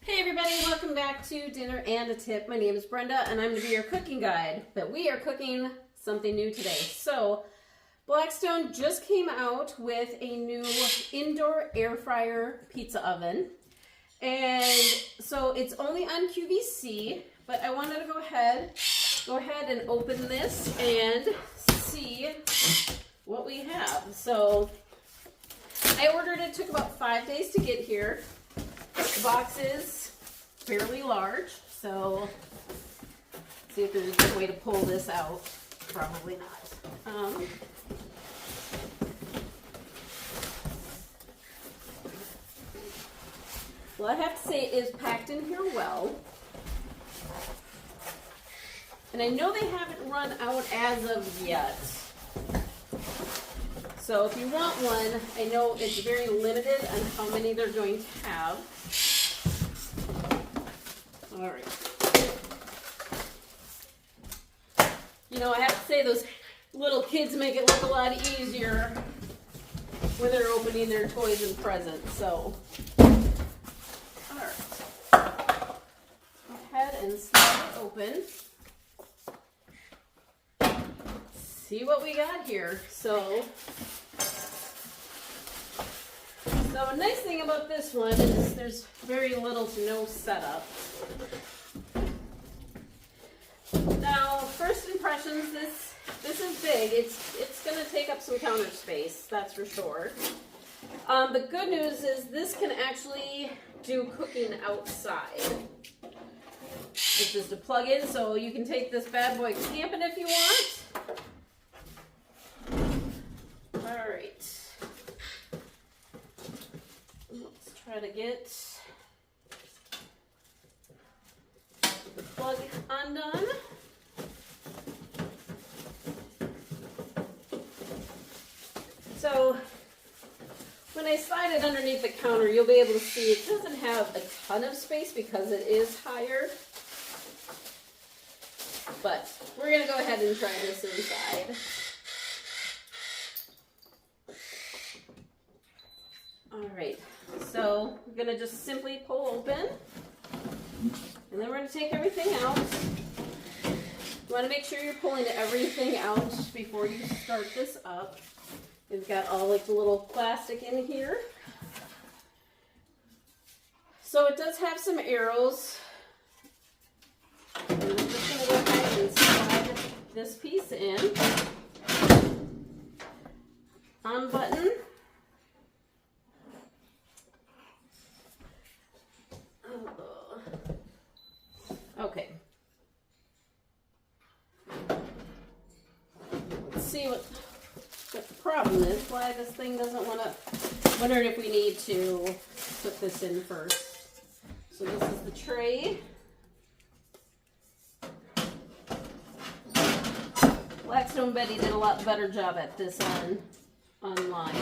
Hey everybody, welcome back to Dinner and a Tip. My name is Brenda and I'm going to be your cooking guide, but we are cooking something new today. So Blackstone just came out with a new indoor air fryer pizza oven, and so it's only on QVC, but I wanted to go ahead and open this and see what we have. So I ordered it, took about 5 days to get here. The box is fairly large, so let's see if there's a good way to pull this out. Probably not. Well, I have to say it is packed in here well. And I know they haven't run out as of yet. So if you want one, I know it's very limited on how many they're going to have. All right. You know, I have to say those little kids make it look a lot easier when they're opening their toys and presents. So, all right. Go ahead and slide it open. See what we got here. So a nice thing about this one is there's very little to no setup. Now, first impressions, this is big. It's going to take up some counter space, that's for sure. The good news is this can actually do cooking outside. This is to plug in, so you can take this bad boy camping if you want. All right. Let's try to get the plug undone. So when I slide it underneath the counter, you'll be able to see it doesn't have a ton of space because it is higher. But we're going to go ahead and try this inside. All right, so we're going to just simply pull open, and then we're going to take everything out. You want to make sure you're pulling everything out before you start this up. We've got all like the little plastic in here. So it does have some arrows. And I'm just going to go ahead and slide this piece in. Unbutton. Okay. Let's see what the problem is, why this thing doesn't want to. Wondering if we need to put this in first. So this is the tray. Blackstone Betty did a lot better job at this online.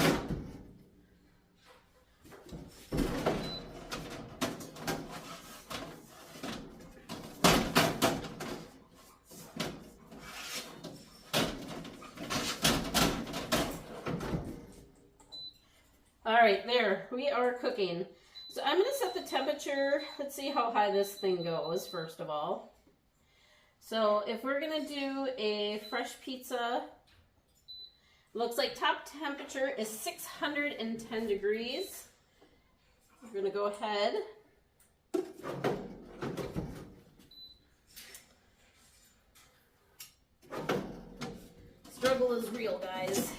All right, there, we are cooking. So I'm going to set the temperature. Let's see how high this thing goes, first of all. So if we're going to do a fresh pizza, looks like top temperature is 610 degrees. We're going to go ahead. Struggle is real, guys.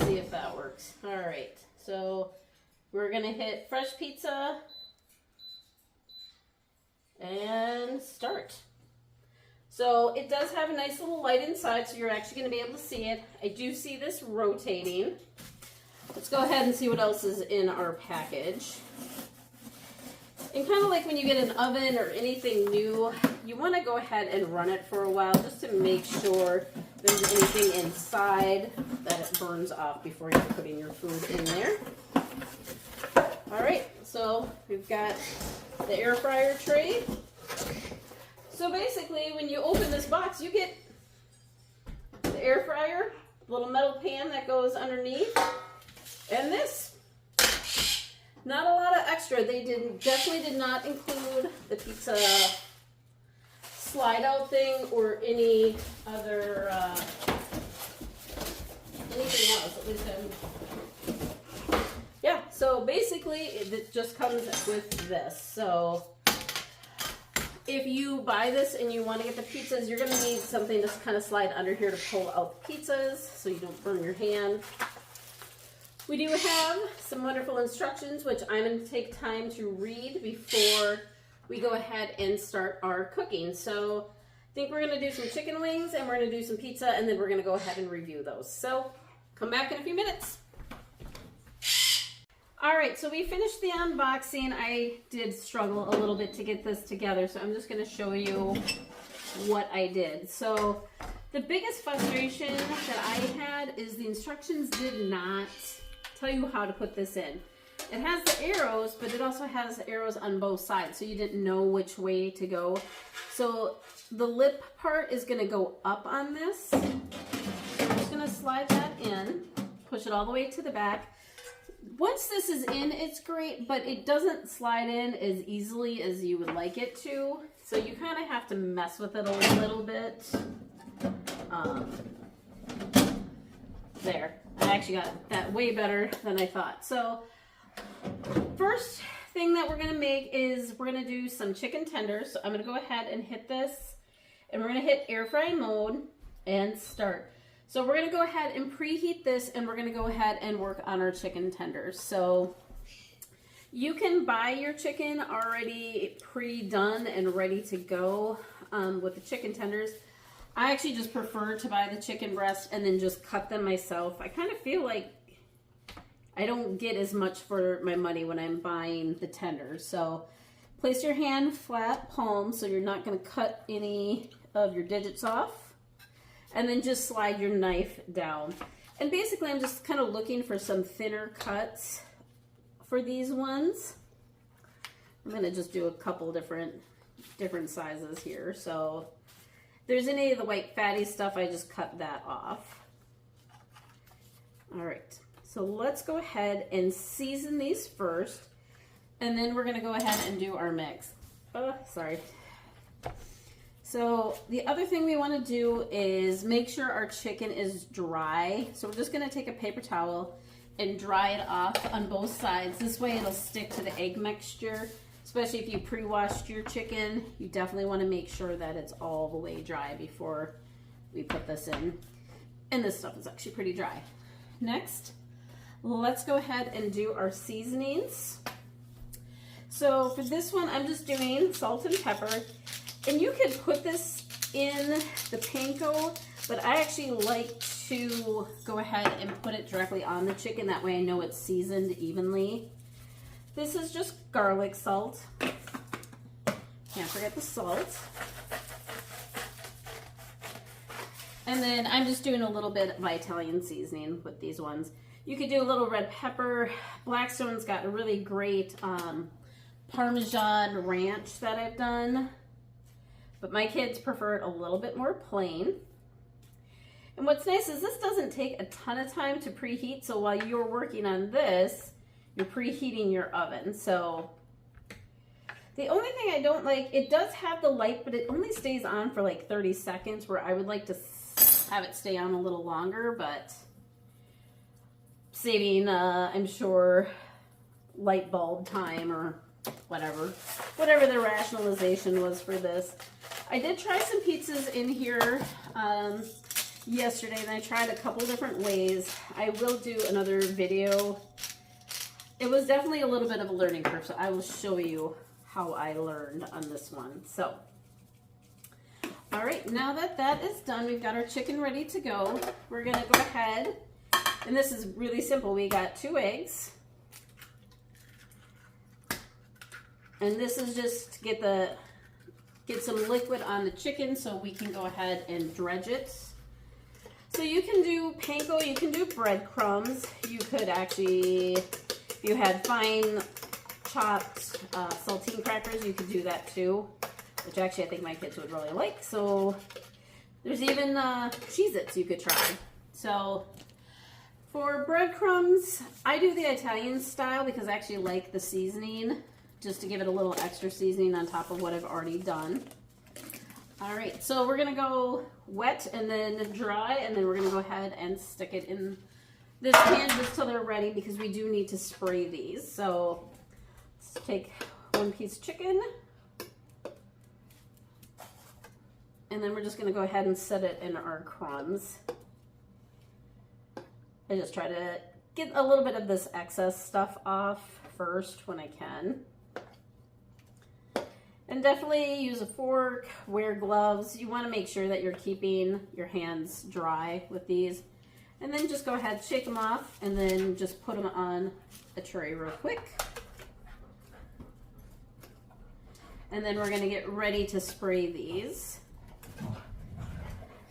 See if that works. All right, so we're gonna hit fresh pizza and start. So it does have a nice little light inside, so you're actually gonna be able to see it. I do see this rotating. Let's go ahead and see what else is in our package. And kind of like when you get an oven or anything new, you want to go ahead and run it for a while just to make sure there's anything inside that it burns off before you're putting your food in there. All right, so we've got the air fryer tray. So basically, when you open this box, you get the air fryer little metal pan that goes underneath, and this. Not a lot of extra. They definitely did not include the pizza slide out thing or any other anything else. At least yeah. So basically, it just comes with this. So if you buy this and you want to get the pizzas, you're going to need something to kind of slide under here to pull out the pizzas so you don't burn your hand. We do have some wonderful instructions, which I'm going to take time to read before we go ahead and start our cooking. So I think we're going to do some chicken wings and we're going to do some pizza, and then we're going to go ahead and review those. So come back in a few minutes. All right, so we finished the unboxing. I did struggle a little bit to get this together, so I'm just going to show you what I did. So the biggest frustration that I had is the instructions did not tell you how to put this in. It has the arrows, but it also has arrows on both sides, so you didn't know which way to go. So the lip part is going to go up on this. I'm just going to slide that in, push it all the way to the back. Once this is in, it's great, but it doesn't slide in as easily as you would like it to. So you kind of have to mess with it a little bit. There. I actually got that way better than I thought. So first thing that we're going to make is we're going to do some chicken tenders. So I'm going to go ahead and hit this, and we're going to hit air fry mode and start. So we're going to go ahead and preheat this, and we're going to go ahead and work on our chicken tenders. So you can buy your chicken already pre-done and ready to go with the chicken tenders. I actually just prefer to buy the chicken breast and then just cut them myself. I kind of feel like I don't get as much for my money when I'm buying the tenders. So place your hand flat palm so you're not going to cut any of your digits off. And then just slide your knife down. And basically I'm just kind of looking for some thinner cuts for these ones. I'm going to just do a couple different sizes here. So if there's any of the white fatty stuff, I just cut that off. All right, so let's go ahead and season these first, and then we're going to go ahead and do our mix. Oh, sorry. So the other thing we want to do is make sure our chicken is dry. So we're just going to take a paper towel and dry it off on both sides. This way it'll stick to the egg mixture. Especially if you pre-washed your chicken, you definitely want to make sure that it's all the way dry before we put this in. And this stuff is actually pretty dry. Next, let's go ahead and do our seasonings. So for this one, I'm just doing salt and pepper. And you could put this in the panko, but I actually like to go ahead and put it directly on the chicken. That way I know it's seasoned evenly. This is just garlic salt. Can't forget the salt. And then I'm just doing a little bit of Italian seasoning with these ones. You could do a little red pepper. Blackstone's got a really great Parmesan ranch that I've done. But my kids prefer it a little bit more plain. And what's nice is this doesn't take a ton of time to preheat. So while you're working on this, you're preheating your oven. So the only thing I don't like, it does have the light, but it only stays on for like 30 seconds, where I would like to have it stay on a little longer, but saving, I'm sure, light bulb time or whatever the rationalization was for this. I did try some pizzas in here yesterday, and I tried a couple different ways. I will do another video. It was definitely a little bit of a learning curve, so I will show you how I learned on this one. So, all right, now that that is done, we've got our chicken ready to go. We're gonna go ahead, and this is really simple. We got 2 eggs. And this is just to get some liquid on the chicken so we can go ahead and dredge it. So you can do panko, you can do breadcrumbs. You could actually, if you had fine chopped saltine crackers, you could do that too, which actually I think my kids would really like. So there's even Cheez-Its you could try. So for breadcrumbs, I do the Italian style because I actually like the seasoning, just to give it a little extra seasoning on top of what I've already done. All right, so we're gonna go wet and then dry, and then we're gonna go ahead and stick it in this pan just till they're ready, because we do need to spray these. So let's take one piece of chicken, and then we're just gonna go ahead and set it in our crumbs. I just try to get a little bit of this excess stuff off first when I can. And definitely use a fork, wear gloves. You want to make sure that you're keeping your hands dry with these. And then just go ahead, shake them off, and then just put them on a tray real quick. And then we're going to get ready to spray these.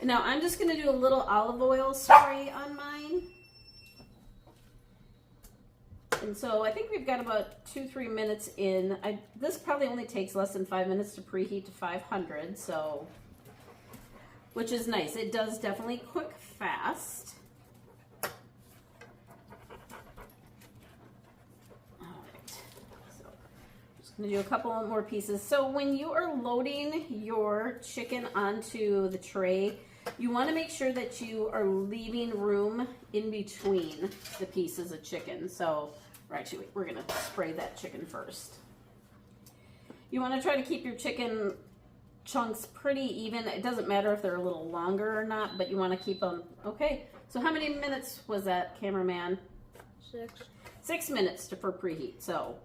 Now I'm just going to do a little olive oil spray on mine. And so I think we've got about 2-3 minutes in. This probably only takes less than 5 minutes to preheat to 500, so, which is nice. It does definitely cook fast. All right, so I'm just gonna do a couple more pieces. So when you are loading your chicken onto the tray, you want to make sure that you are leaving room in between the pieces of chicken. So we're going to spray that chicken first. You want to try to keep your chicken chunks pretty even. It doesn't matter if they're a little longer or not, but you want to keep them. Okay, so how many minutes was that, cameraman? 6. 6 minutes for preheat, so,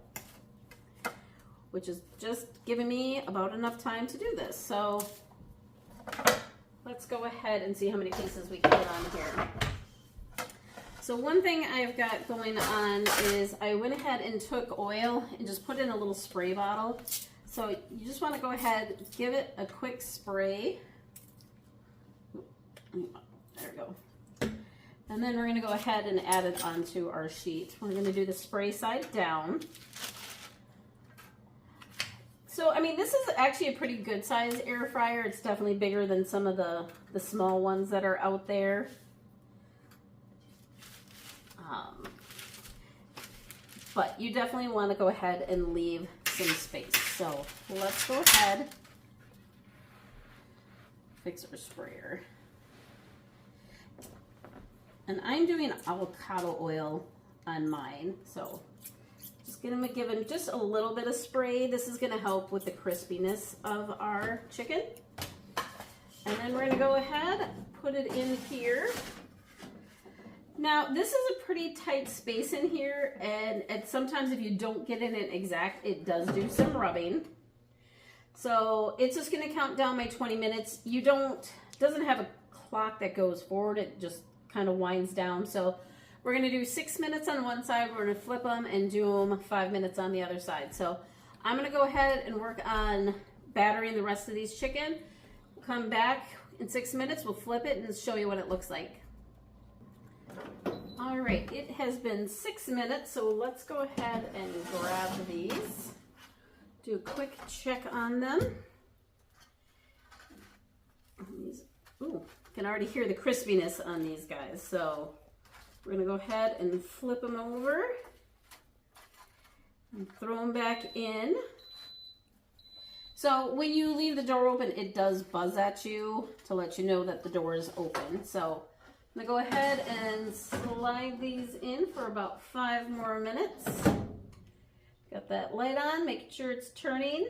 which is just giving me about enough time to do this. So let's go ahead and see how many pieces we can put on here. So one thing I've got going on is I went ahead and took oil and just put in a little spray bottle. So you just want to go ahead, give it a quick spray. There we go. And then we're going to go ahead and add it onto our sheet. We're going to do the spray side down. So, I mean, this is actually a pretty good size air fryer. It's definitely bigger than some of the small ones that are out there. But you definitely want to go ahead and leave some space. So let's go ahead, fix our sprayer. And I'm doing avocado oil on mine. So just gonna give it just a little bit of spray. This is gonna help with the crispiness of our chicken. And then we're gonna go ahead, put it in here. Now, this is a pretty tight space in here, and sometimes if you don't get in it exact, it does do some rubbing. So it's just going to count down my 20 minutes. It doesn't have a clock that goes forward. It just kind of winds down. So we're going to do 6 minutes on one side. We're going to flip them and do them 5 minutes on the other side. So I'm going to go ahead and work on battering the rest of these chicken. We'll come back in 6 minutes. We'll flip it and show you what it looks like. All right, it has been 6 minutes, so let's go ahead and grab these. Do a quick check on them. Ooh, can already hear the crispiness on these guys. So we're gonna go ahead and flip them over and throw them back in. So when you leave the door open, it does buzz at you to let you know that the door is open. So I'm going to go ahead and slide these in for about 5 more minutes. Got that light on, making sure it's turning.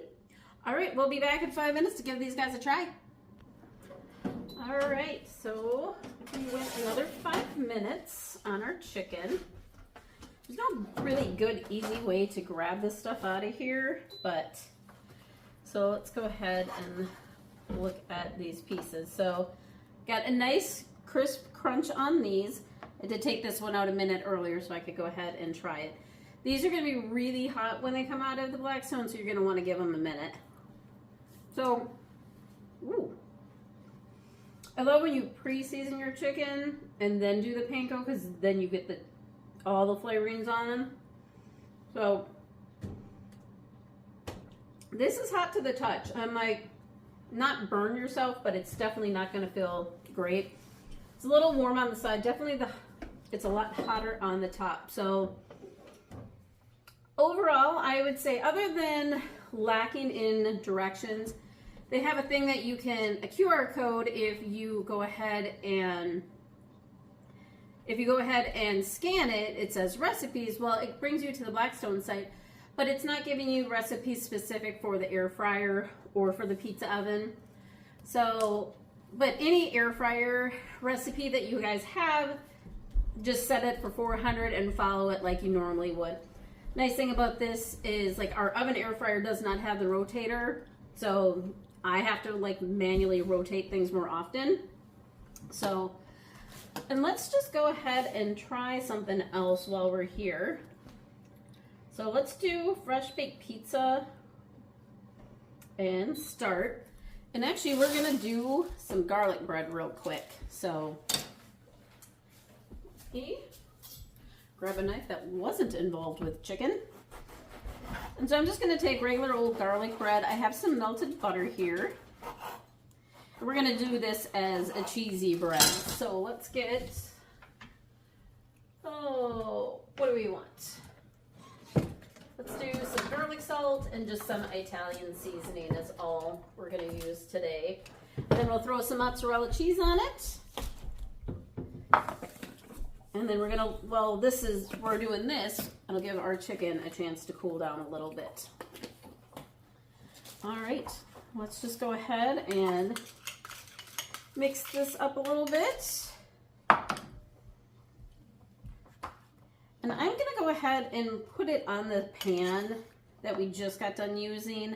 All right, we'll be back in 5 minutes to give these guys a try. All right, so we went another 5 minutes on our chicken. There's no really good, easy way to grab this stuff out of here, but so let's go ahead and look at these pieces. So got a nice crisp crunch on these. I did take this one out a minute earlier so I could go ahead and try it. These are going to be really hot when they come out of the Blackstone, so you're going to want to give them a minute. So, ooh. I love when you pre-season your chicken and then do the panko, because then you get all the flavorings on them. So, this is hot to the touch. I'm like, not burn yourself, but it's definitely not going to feel great. It's a little warm on the side. Definitely it's a lot hotter on the top. So overall, I would say other than lacking in directions, they have a thing that you can, a QR code, if you go ahead and scan it, it says recipes. Well, it brings you to the Blackstone site, but it's not giving you recipes specific for the air fryer or for the pizza oven. So, but any air fryer recipe that you guys have, just set it for 400 and follow it like you normally would. Nice thing about this is, like, our oven air fryer does not have the rotator, so I have to like manually rotate things more often. So, and let's just go ahead and try something else while we're here. So let's do fresh baked pizza and start. And actually we're gonna do some garlic bread real quick. So grab a knife that wasn't involved with chicken. And so I'm just gonna take regular old garlic bread. I have some melted butter here. And we're gonna do this as a cheesy bread. So let's get, what do we want? Let's do some garlic salt and just some Italian seasoning is all we're gonna use today. Then we'll throw some mozzarella cheese on it. And then we're gonna, we're doing this, it'll give our chicken a chance to cool down a little bit. All right, let's just go ahead and mix this up a little bit. And I'm gonna go ahead and put it on the pan that we just got done using.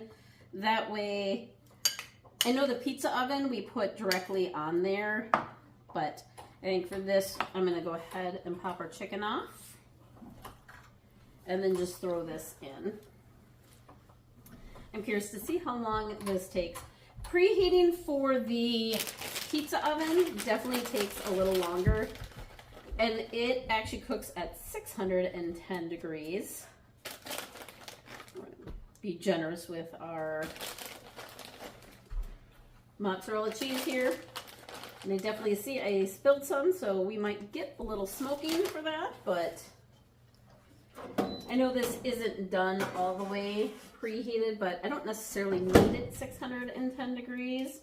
That way, I know the pizza oven we put directly on there, but I think for this, I'm gonna go ahead and pop our chicken off and then just throw this in. I'm curious to see how long this takes. Preheating for the pizza oven definitely takes a little longer, and it actually cooks at 610 degrees. We're gonna be generous with our mozzarella cheese here. And I definitely see I spilled some, so we might get a little smoking for that, but I know this isn't done all the way preheated, but I don't necessarily need it 610 degrees.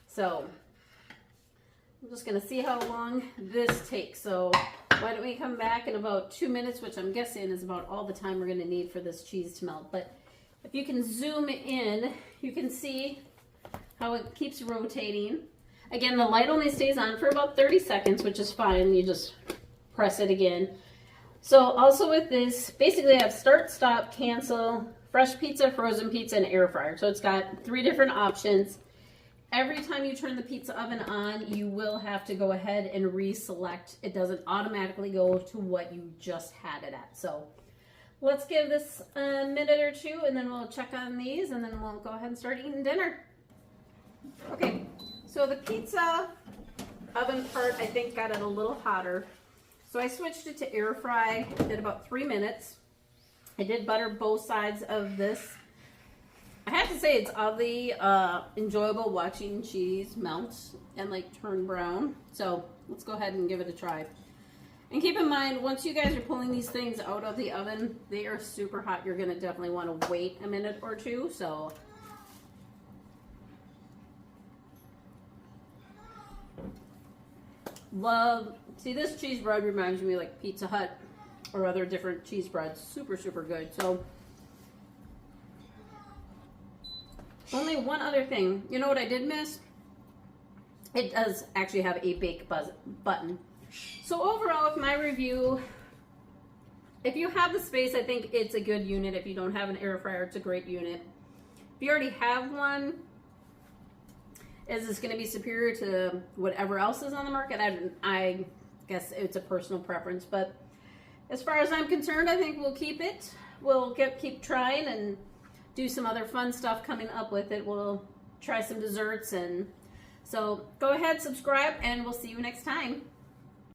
So I'm just gonna see how long this takes. So why don't we come back in about 2 minutes, which I'm guessing is about all the time we're gonna need for this cheese to melt. But if you can zoom in, you can see how it keeps rotating. Again, the light only stays on for about 30 seconds, which is fine. You just press it again. So also with this, basically I have start, stop, cancel, fresh pizza, frozen pizza, and air fryer. So it's got 3 different options. Every time you turn the pizza oven on, you will have to go ahead and reselect. It doesn't automatically go to what you just had it at. So let's give this a minute or two, and then we'll check on these, and then we'll go ahead and start eating dinner. Okay. So the pizza oven part, I think, got it a little hotter. So I switched it to air fry, did about 3 minutes. I did butter both sides of this. I have to say it's oddly enjoyable watching cheese melt and like turn brown. So let's go ahead and give it a try. And keep in mind, once you guys are pulling these things out of the oven, they are super hot. You're gonna definitely wanna wait a minute or two. So see, this cheese bread reminds me like Pizza Hut or other different cheese breads. Super, super good. So only one other thing. You know what I did miss? It does actually have a bake button. So overall, with my review, if you have the space, I think it's a good unit. If you don't have an air fryer, it's a great unit. If you already have one, is this going to be superior to whatever else is on the market? I guess it's a personal preference, but as far as I'm concerned, I think we'll keep it. We'll keep trying and do some other fun stuff coming up with it. We'll try some desserts, and so go ahead, subscribe, and we'll see you next time.